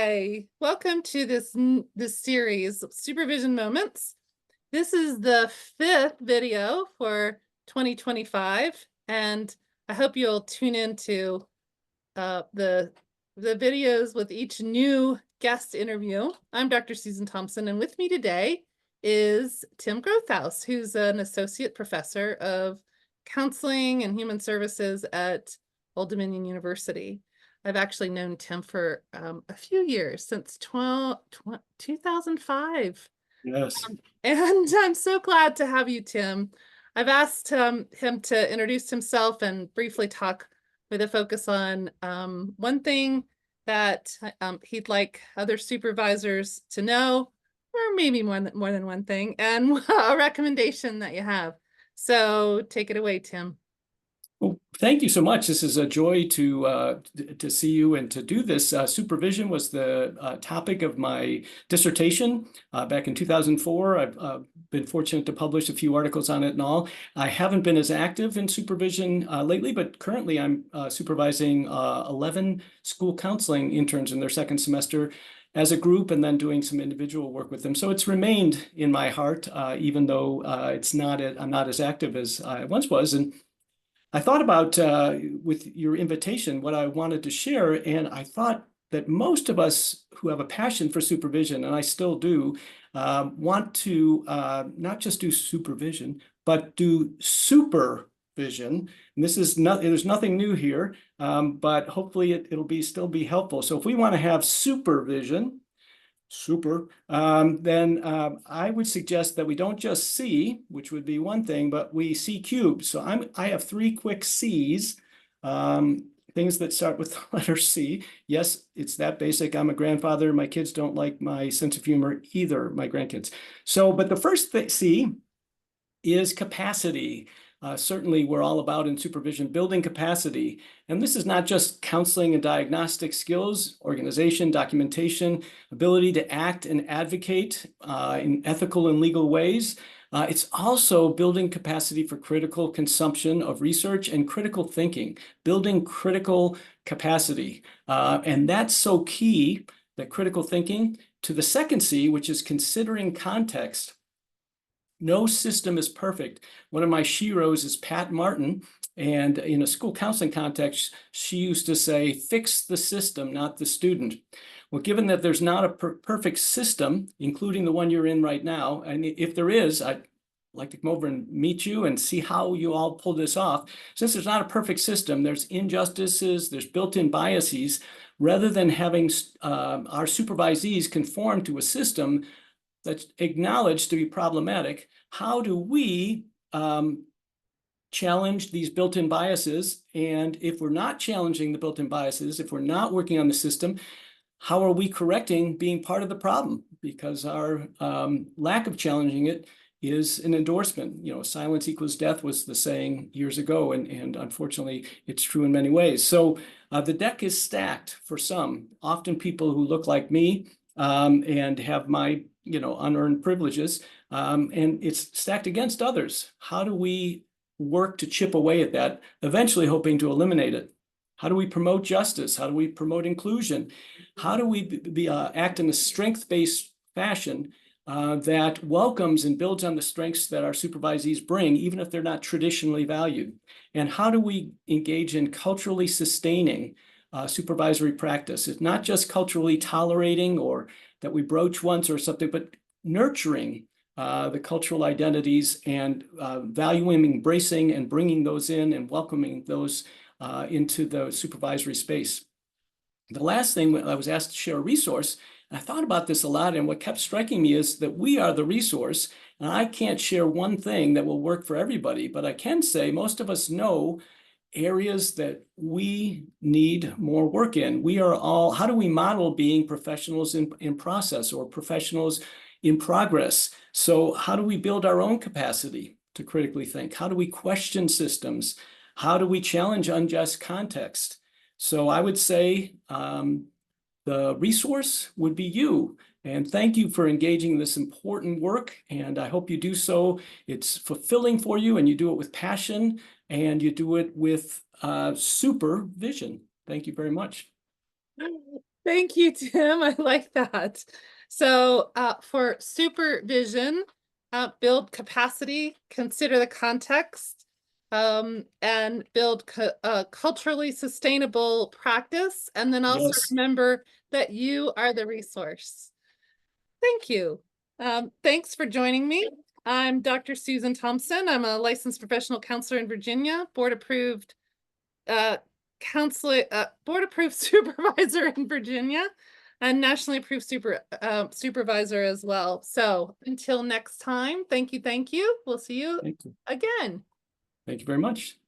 Hi, welcome to this series, Supervision Moments. This is the 5th video for 2025, and I hope you'll tune into the videos with each new guest interview. I'm Dr. Susan Thompson, and with me today is Tim Grothaus, who's an associate professor of counseling and human services at Old Dominion University. I've actually known Tim for a few years, since 2005. Yes. And I'm so glad to have you, Tim. I've asked him to introduce himself and briefly talk with a focus on one thing that he'd like other supervisors to know, or maybe more than one thing, and a recommendation that you have. So take it away, Tim. Well, thank you so much. This is a joy to see you and to do this. Supervision was the topic of my dissertation back in 2004. I've been fortunate to publish a few articles on it and all. I haven't been as active in supervision lately, but currently I'm supervising 11 school counseling interns in their second semester as a group, and then doing some individual work with them. So it's remained in my heart, even though I'm not as active as I once was. And I thought about, with your invitation, what I wanted to share, and I thought that most of us who have a passion for supervision, and I still do, want to not just do supervision, but do supervision. And this is there's nothing new here, but hopefully it'll still be helpful. So if we want to have supervision, then I would suggest that we don't just see, which would be one thing, but we see cubed. So I have 3 quick C's, things that start with the letter C. Yes, it's that basic. I'm a grandfather. My kids don't like my sense of humor either, my grandkids. So, but the first C is capacity. Certainly, we're all about in supervision building capacity. And this is not just counseling and diagnostic skills, organization, documentation, ability to act and advocate in ethical and legal ways. It's also building capacity for critical consumption of research and critical thinking, building critical capacity. And that's so key, that critical thinking, to the second C, which is considering context. No system is perfect. One of my sheroes is Pat Martin, and in a school counseling context, she used to say, fix the system, not the student. Well, given that there's not a perfect system, including the one you're in right now, and if there is, I'd like to come over and meet you and see how you all pull this off. Since there's not a perfect system, there's injustices, there's built-in biases. Rather than having our supervisees conform to a system that's acknowledged to be problematic, how do we challenge these built-in biases? And if we're not challenging the built-in biases, if we're not working on the system, how are we correcting being part of the problem? Because our lack of challenging it is an endorsement. You know, silence equals death was the saying years ago, and unfortunately, it's true in many ways. So the deck is stacked for some, often people who look like me and have my unearned privileges, and it's stacked against others. How do we work to chip away at that, eventually hoping to eliminate it? How do we promote justice? How do we promote inclusion? How do we act in a strength-based fashion that welcomes and builds on the strengths that our supervisees bring, even if they're not traditionally valued? And how do we engage in culturally sustaining supervisory practice? It's not just culturally tolerating or that we broach once or something, but nurturing the cultural identities and valuing, embracing, and bringing those in and welcoming those into the supervisory space. The last thing, I was asked to share a resource. I thought about this a lot, and what kept striking me is that we are the resource, and I can't share one thing that will work for everybody, but I can say most of us know areas that we need more work in. We are all, how do we model being professionals in process or professionals in progress? So how do we build our own capacity to critically think? How do we question systems? How do we challenge unjust context? So I would say the resource would be you. And thank you for engaging in this important work. And I hope you do so. It's fulfilling for you, and you do it with passion, and you do it with supervision. Thank you very much. Thank you, Tim. I like that. So for supervision, build capacity, consider the context, and build culturally sustainable practice. And then also Yes. remember that you are the resource. Thank you. Thanks for joining me. I'm Dr. Susan Thompson. I'm a licensed professional counselor in Virginia, board approved board approved supervisor in Virginia, and nationally approved supervisor as well. So until next time, thank you. We'll see you Thank you. again. Thank you very much.